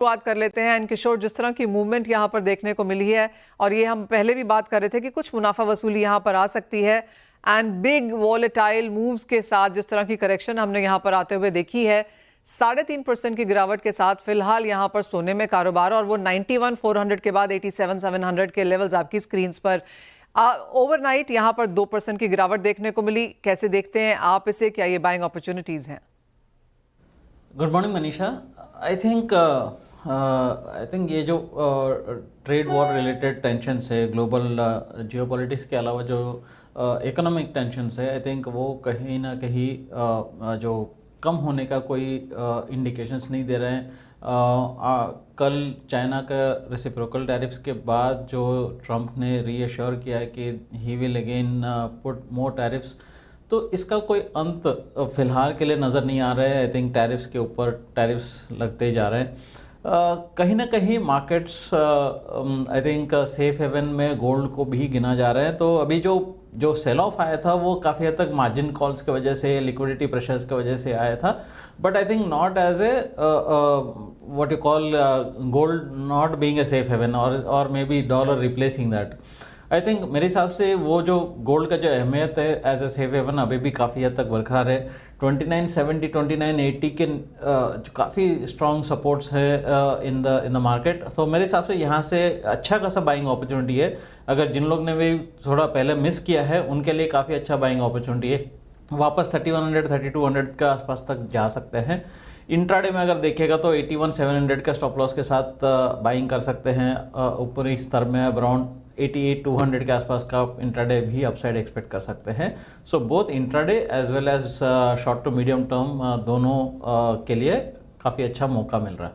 बात कर लेते हैं। एंड किशोर, जिस तरह की मूवमेंट यहाँ पर देखने को मिली है, और ये हम पहले भी बात कर रहे थे कि कुछ मुनाफा वसूली यहाँ पर आ सकती है, एंड बिग वॉलेटाइल मूव्स के साथ जिस तरह की करेक्शन हमने यहाँ पर आते हुए देखी है, 3.5% की गिरावट के साथ फिलहाल यहाँ पर सोने में कारोबार, और वो 91,400 के बाद 87,700 के लेवल्स आपकी स्क्रीन पर। ओवरनाइट यहाँ पर 2% की गिरावट देखने को मिली। कैसे देखते हैं आप इसे? क्या ये बाइंग अपॉर्चुनिटीज हैं? Good morning Manisha. I think ये जो ट्रेड वॉर रिलेटेड टेंशन है, ग्लोबल जियोपॉलिटिक्स के अलावा जो इकोनॉमिक टेंशन है, आई थिंक वो कहीं ना कहीं जो कम होने का कोई इंडिकेशंस नहीं दे रहे हैं। कल चाइना का रेसिप्रोकल टैरिफ्स के बाद जो ट्रंप ने रीअश्योर किया है कि he will again put more tariffs, तो इसका कोई अंत फिलहाल के लिए नज़र नहीं आ रहा है। आई थिंक टैरिफ्स के ऊपर टैरिफ्स लगते जा रहे हैं। कहीं ना कहीं markets I think safe haven में गोल्ड को भी गिना जा रहा है। तो अभी जो सेल ऑफ आया था वो काफ़ी हद तक मार्जिन कॉल्स की वजह से, लिक्विडिटी प्रेशर्स की वजह से आया था, but I think not as a what you call gold not being a safe haven or maybe dollar replacing that. I think मेरे हिसाब से वो जो गोल्ड का जो अहमियत है एज ए सेफ हेवन अभी भी काफ़ी हद तक बरकरार है। 2970 2980 के जो काफ़ी स्ट्रॉन्ग सपोर्ट्स है इन द मार्केट। तो मेरे हिसाब से यहाँ से अच्छा खासा बाइंग अपॉर्चुनिटी है। अगर जिन लोग ने भी थोड़ा पहले मिस किया है उनके लिए काफ़ी अच्छा बाइंग अपॉर्चुनिटी है। वापस 3100 3200 के आसपास तक जा सकते हैं। इंट्राडे में अगर देखेगा तो 81,700 का स्टॉप लॉस के साथ बाइंग कर सकते हैं। ऊपरी स्तर में अराउंड 88,200 के आसपास का इंट्राडे भी अपसाइड एक्सपेक्ट कर सकते हैं। So both intraday as well as short to medium term दोनों के लिए काफ़ी अच्छा मौका मिल रहा है।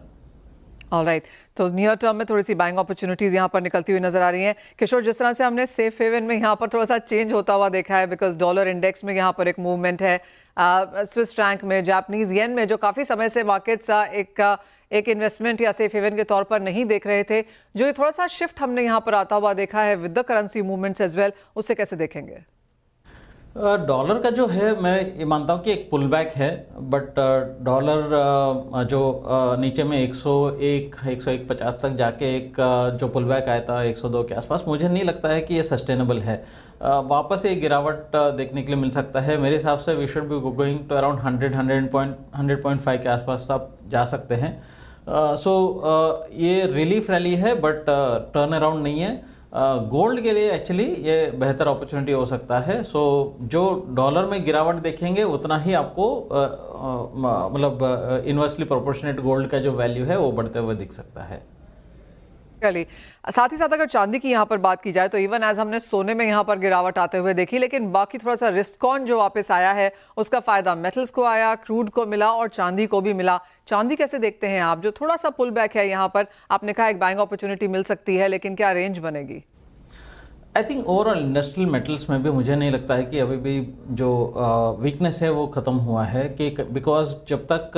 ऑलराइट, तो नियर टर्म में थोड़ी सी बाइंग अपॉर्चुनिटीज यहाँ पर निकलती हुई नजर आ रही हैं। किशोर, जिस तरह से हमने सेफ हेवन में यहाँ पर थोड़ा सा चेंज होता हुआ देखा है, बिकॉज डॉलर इंडेक्स में यहाँ पर एक मूवमेंट है, स्विस फ्रैंक में, जापानीज येन में, जो काफ़ी समय से मार्केट्स एक इन्वेस्टमेंट या सेफ हेवन के तौर पर नहीं देख रहे थे, जो ये थोड़ा सा शिफ्ट हमने यहाँ पर आता हुआ देखा है with the currency movements as well, उससे कैसे देखेंगे? डॉलर का जो है मैं ये मानता हूँ कि एक पुल बैक है, बट डॉलर जो नीचे में 101 101.50 तक जाके एक जो पुल बैक आया था 102 के आसपास, मुझे नहीं लगता है कि ये सस्टेनेबल है। वापस एक गिरावट देखने के लिए मिल सकता है। मेरे हिसाब से we should be going to around 100.5 के आसपास आप जा सकते हैं। सो ये रिलीफ रैली है बट टर्न अराउंड नहीं है। गोल्ड के लिए एक्चुअली ये बेहतर अपॉर्चुनिटी हो सकता है। सो जो डॉलर में गिरावट देखेंगे उतना ही आपको मतलब इनवर्सली प्रोपोर्शनेट गोल्ड का जो वैल्यू है वो बढ़ते हुए दिख सकता है। साथ ही साथ अगर चांदी की यहाँ पर बात की जाए तो इवन एज हमने सोने में यहाँ पर गिरावट आते हुए देखी, लेकिन बाकी थोड़ा सा रिस्क ऑन जो वापस आया है उसका फायदा मेटल्स को आया, क्रूड को मिला और चांदी को भी मिला। चांदी कैसे देखते हैं आप? जो थोड़ा सा पुल बैक है यहाँ पर, आपने कहा एक बाइंग अपॉर्चुनिटी मिल सकती है, लेकिन क्या रेंज बनेगी? I think overall industrial metals में भी मुझे नहीं लगता है कि अभी भी जो वीकनेस है वो ख़त्म हुआ है, कि बिकॉज जब तक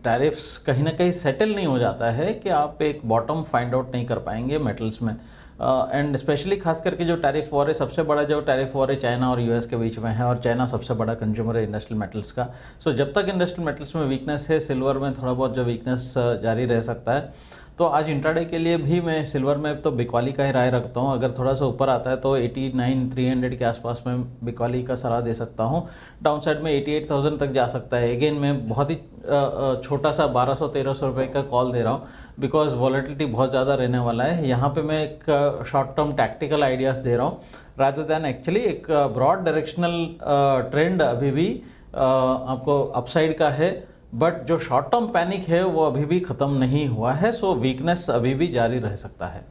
टैरिफ्स कहीं ना कहीं सेटल नहीं हो जाता है कि आप एक बॉटम फाइंड आउट नहीं कर पाएंगे मेटल्स में। एंड स्पेशली खास करके जो टैरिफ वॉर है, सबसे बड़ा जो टैरिफ वॉर है चाइना और यूएस के बीच में है, और चाइना सबसे बड़ा कंज्यूमर है इंडस्ट्रियल मेटल्स का। सो जब तक इंडस्ट्रियल मेटल्स में वीकनेस है, सिल्वर में थोड़ा बहुत जो वीकनेस जारी रह सकता है। तो आज इंट्राडे के लिए भी मैं सिल्वर में तो बिकवाली का ही राय रखता हूँ। अगर थोड़ा सा ऊपर आता है तो 89,300 के आसपास में बिकवाली का सलाह दे सकता हूँ। डाउन साइड में 88,000 तक जा सकता है। अगेन मैं बहुत ही छोटा सा 1200-1300 रुपये का कॉल दे रहा हूँ, बिकॉज वॉलेटिलिटी बहुत ज़्यादा रहने वाला है। यहाँ पे मैं एक शॉर्ट टर्म टैक्टिकल आइडियाज़ दे रहा हूँ रादर दैन एक्चुअली एक ब्रॉड डायरेक्शनल ट्रेंड अभी भी आपको अपसाइड का है, बट जो शॉर्ट टर्म पैनिक है वो अभी भी खत्म नहीं हुआ है। सो वीकनेस अभी भी जारी रह सकता है।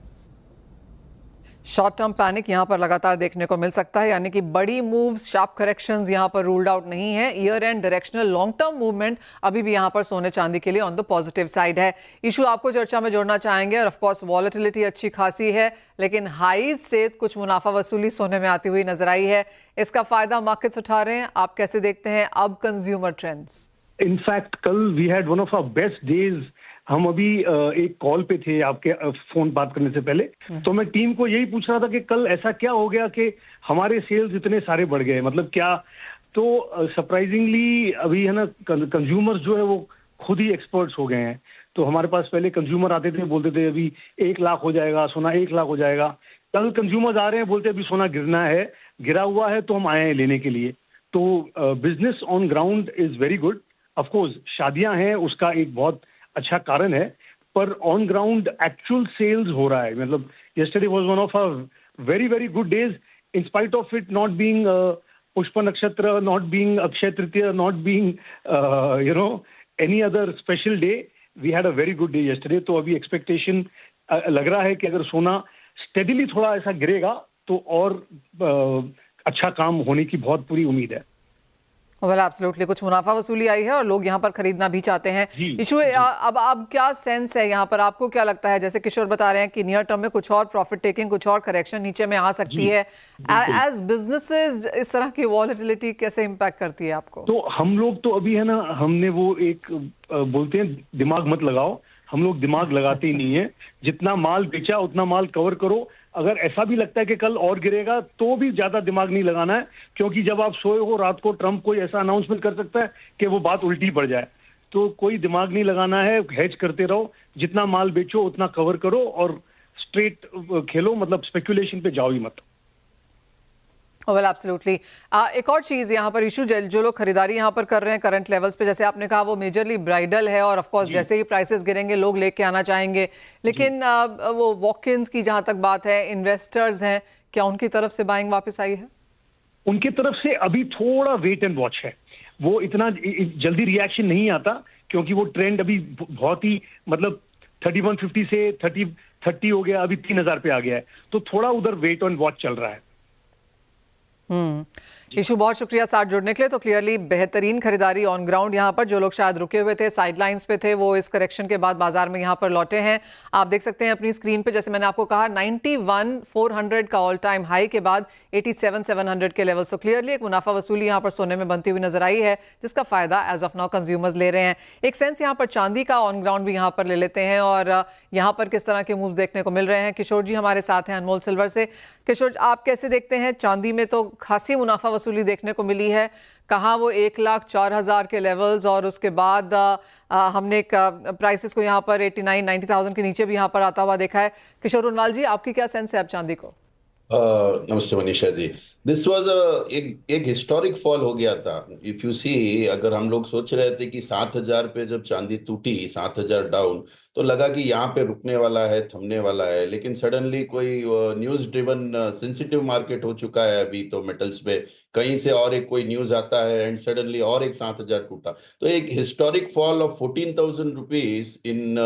शॉर्ट टर्म पैनिक यहाँ पर लगातार देखने को मिल सकता है, यानी कि बड़ी मूव्स, शार्प करेक्शंस यहाँ पर रूल्ड आउट नहीं है। Year and directional long term movement अभी भी यहाँ पर सोने चांदी के लिए ऑन द पॉजिटिव साइड है। इशू आपको चर्चा में जोड़ना चाहेंगे, और ऑफ कोर्स वॉलेटिलिटी अच्छी खासी है, लेकिन हाईज से कुछ मुनाफा वसूली सोने में आती हुई नजर आई है। इसका फायदा मार्केट्स उठा रहे हैं। आप कैसे देखते हैं अब कंज्यूमर ट्रेंड्स? इनफैक्ट कल we had one of our best days. हम अभी एक कॉल पे थे आपके फोन बात करने से पहले, तो मैं टीम को यही पूछ रहा था कि कल ऐसा क्या हो गया कि हमारे सेल्स इतने सारे बढ़ गए, मतलब क्या? तो सरप्राइजिंगली अभी है ना, कंज्यूमर्स जो है वो खुद ही एक्सपर्ट्स हो गए हैं। तो हमारे पास पहले कंज्यूमर आते थे, बोलते थे अभी 1 लाख हो जाएगा सोना, 1 लाख हो जाएगा। कल कंज्यूमर्स आ रहे हैं, बोलते अभी सोना गिरना है, गिरा हुआ है तो हम आए हैं लेने के लिए। तो business on ground is very good. Of course शादियां हैं, उसका एक बहुत अच्छा कारण है, पर ऑन ग्राउंड एक्चुअल सेल्स हो रहा है। मतलब yesterday was one of a very very good days in spite of it not being Pushpa Nakshatra, not being Akshaya Tritiya, not being any other special day. We had a very good day yesterday. तो अभी expectation लग रहा है कि अगर सोना steadily थोड़ा ऐसा गिरेगा तो और अच्छा काम होने की बहुत पूरी उम्मीद है। वेल एब्सोल्युटली, कुछ मुनाफा वसूली आई है और लोग यहाँ पर खरीदना भी चाहते हैं। इशू अब क्या सेंस है यहाँ पर, आपको क्या लगता है? जैसे किशोर बता रहे हैं कि नियर टर्म में कुछ और प्रॉफिट टेकिंग, कुछ और करेक्शन नीचे में आ सकती है। एज बिजनेसेस इस तरह की वॉलेटिलिटी कैसे इम्पैक्ट करती है आपको? तो हम लोग तो अभी है ना, हमने वो एक बोलते हैं दिमाग मत लगाओ, हम लोग दिमाग लगाते ही नहीं है। जितना माल बेचा उतना माल कवर करो। अगर ऐसा भी लगता है कि कल और गिरेगा तो भी ज्यादा दिमाग नहीं लगाना है, क्योंकि जब आप सोए हो रात को ट्रंप कोई ऐसा अनाउंसमेंट कर सकता है कि वो बात उल्टी पड़ जाए। तो कोई दिमाग नहीं लगाना है, हेज करते रहो, जितना माल बेचो उतना कवर करो और स्ट्रेट खेलो, मतलब स्पेकुलेशन पे जाओ ही मत। Well absolutely. एक और चीज़ यहाँ पर इशू, जो लोग खरीदारी यहाँ पर कर रहे हैं करंट लेवल्स पे, जैसे आपने कहा वो मेजरली ब्राइडल है और ऑफ कोर्स जैसे ही प्राइसेस गिरेंगे लोग लेके आना चाहेंगे, लेकिन वो वॉक-इन्स की जहाँ तक बात है, इन्वेस्टर्स हैं, क्या उनकी तरफ से बाइंग वापस आई है? उनकी तरफ से अभी थोड़ा वेट एंड वॉच है। वो इतना जल्दी रिएक्शन नहीं आता, क्योंकि वो ट्रेंड अभी बहुत ही, मतलब 3150 से 30 हो गया, अभी 3000 पे आ गया है। तो थोड़ा उधर वेट एंड वॉच चल रहा है। इशू, बहुत शुक्रिया साथ जुड़ने के लिए। तो क्लियरली बेहतरीन खरीदारी ऑन ग्राउंड यहाँ पर, जो लोग शायद रुके हुए थे, साइडलाइंस पे थे, वो इस करेक्शन के बाद बाजार में यहाँ पर लौटे हैं। आप देख सकते हैं अपनी स्क्रीन पे, जैसे मैंने आपको कहा 91,400 का ऑल टाइम हाई के बाद 87,700 के लेवल। सो क्लियरली एक मुनाफा वसूली यहाँ पर सोने में बनती हुई नजर आई है, जिसका फायदा एज ऑफ नाउ कंज्यूमर्स ले रहे हैं। एक सेंस यहाँ पर चांदी का ऑन ग्राउंड भी यहाँ पर ले लेते हैं और यहाँ पर किस तरह के मूव्स देखने को मिल रहे हैं। किशोर जी हमारे साथ हैं अनमोल सिल्वर से। किशोर, आप कैसे देखते हैं? चांदी में तो खासी मुनाफा वसूली देखने को मिली है, कहाँ वो 1,04,000 के लेवल्स, और उसके बाद हमने प्राइसेस को यहाँ पर 89-90,000 के नीचे भी यहाँ पर आता हुआ देखा है। किशोर उनवाल जी, आपकी क्या सेंस है अब चांदी को? नमस्ते मनीषा जी। दिस वाज एक हिस्टोरिक फॉल हो गया था। इफ यू सी, अगर हम लोग सोच रहे थे कि 7,000 पे जब चांदी टूटी, 7,000 डाउन, तो लगा कि यहाँ पे रुकने वाला है, थमने वाला है। लेकिन सडनली कोई न्यूज ड्रिवन सेंसिटिव मार्केट हो चुका है अभी तो मेटल्स पे, कहीं से और एक कोई न्यूज आता है एंड सडनली और एक 7,000 टूटा। तो एक historic fall of 14,000 rupees in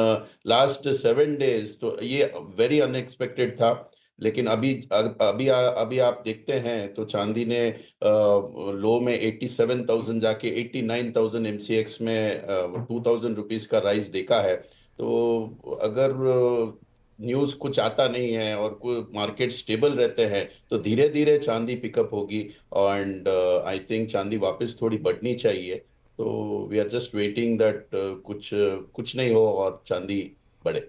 last 7 days, तो ये वेरी अनएक्सपेक्टेड था। लेकिन अभी आप देखते हैं तो चांदी ने लो में 87,000 जाके 89,000 MCX में 2,000 रुपीज का राइज देखा है। तो अगर न्यूज कुछ आता नहीं है और कोई मार्केट स्टेबल रहते हैं तो धीरे धीरे चांदी पिकअप होगी, एंड आई थिंक चांदी वापस थोड़ी बढ़नी चाहिए। तो we are just waiting that कुछ नहीं हो और चांदी बढ़े।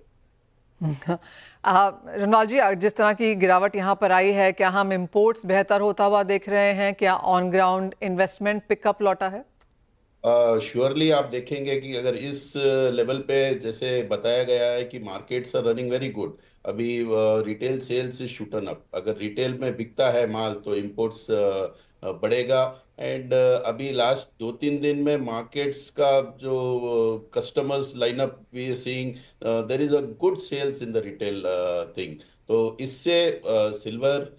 रनवाल जी, जिस तरह की गिरावट यहाँ पर आई है, क्या हम इंपोर्ट्स बेहतर होता हुआ देख रहे हैं? क्या ऑन ग्राउंड इन्वेस्टमेंट पिकअप लौटा है? श्योरली आप देखेंगे कि अगर इस लेवल पे जैसे बताया गया है कि markets are running very good, अभी retail sales is shooting up. अगर रिटेल में बिकता है माल तो इंपोर्ट्स बढ़ेगा। एंड अभी लास्ट 2-3 दिन में मार्केट्स का जो customers lineup we are seeing, there is a good sales in the retail thing. तो इससे सिल्वर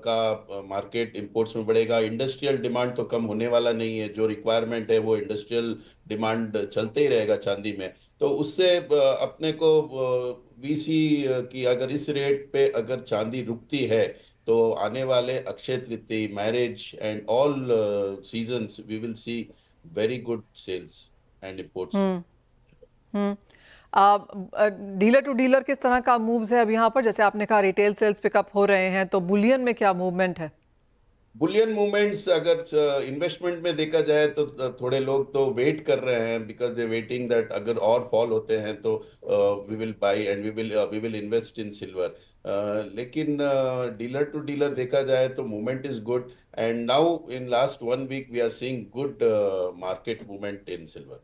का मार्केट इंपोर्ट्स में बढ़ेगा। इंडस्ट्रियल डिमांड तो कम होने वाला नहीं है, जो रिक्वायरमेंट है वो इंडस्ट्रियल डिमांड चलते ही रहेगा चांदी में। तो उससे अपने को वीसी की अगर इस रेट पे अगर चांदी रुकती है तो आने वाले Akshaya Tritiya, marriage and all seasons we will see very good sales and imports. Dealer to dealer किस तरह का मूव्स है अब यहाँ पर? जैसे आपने कहा रिटेल सेल्स पिकअप हो रहे हैं, तो बुलियन में क्या मूवमेंट है? बुलियन मूवमेंट्स अगर इन्वेस्टमेंट में देखा जाए तो थोड़े लोग तो वेट कर रहे हैं, बिकॉज दे वेटिंग दैट अगर और फॉल होते हैं तो we will buy and we will invest in silver. लेकिन डीलर टू डीलर देखा जाए तो movement is good, and now in last 1 week we are seeing good market movement in silver.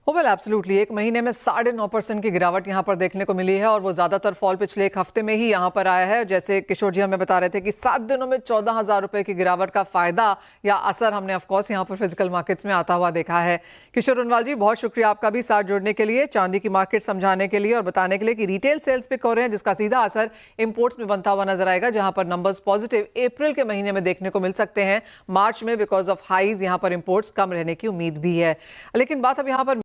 Well absolutely, एक महीने में 9.5% की गिरावट यहाँ पर देखने को मिली है और वो ज्यादातर फॉल पिछले एक हफ्ते में ही यहाँ पर आया है। जैसे किशोर जी हमें बता रहे थे कि 7 दिनों में 14,000 रुपए की गिरावट का फायदा या असर हमने ऑफकोर्स यहाँ पर फिजिकल मार्केट्स में आता हुआ देखा है। किशोर उनवाल जी, बहुत शुक्रिया आपका भी साथ जुड़ने के लिए, चांदी की मार्केट समझाने के लिए और बताने के लिए कि रिटेल सेल्स पिक हो रहे हैं जिसका सीधा असर इंपोर्ट्स में बनता हुआ नजर आएगा, जहां पर नंबर्स पॉजिटिव अप्रैल के महीने में देखने को मिल सकते हैं। मार्च में बिकॉज ऑफ हाईज यहाँ पर इंपोर्ट्स कम रहने की उम्मीद भी है। लेकिन बात अब यहाँ पर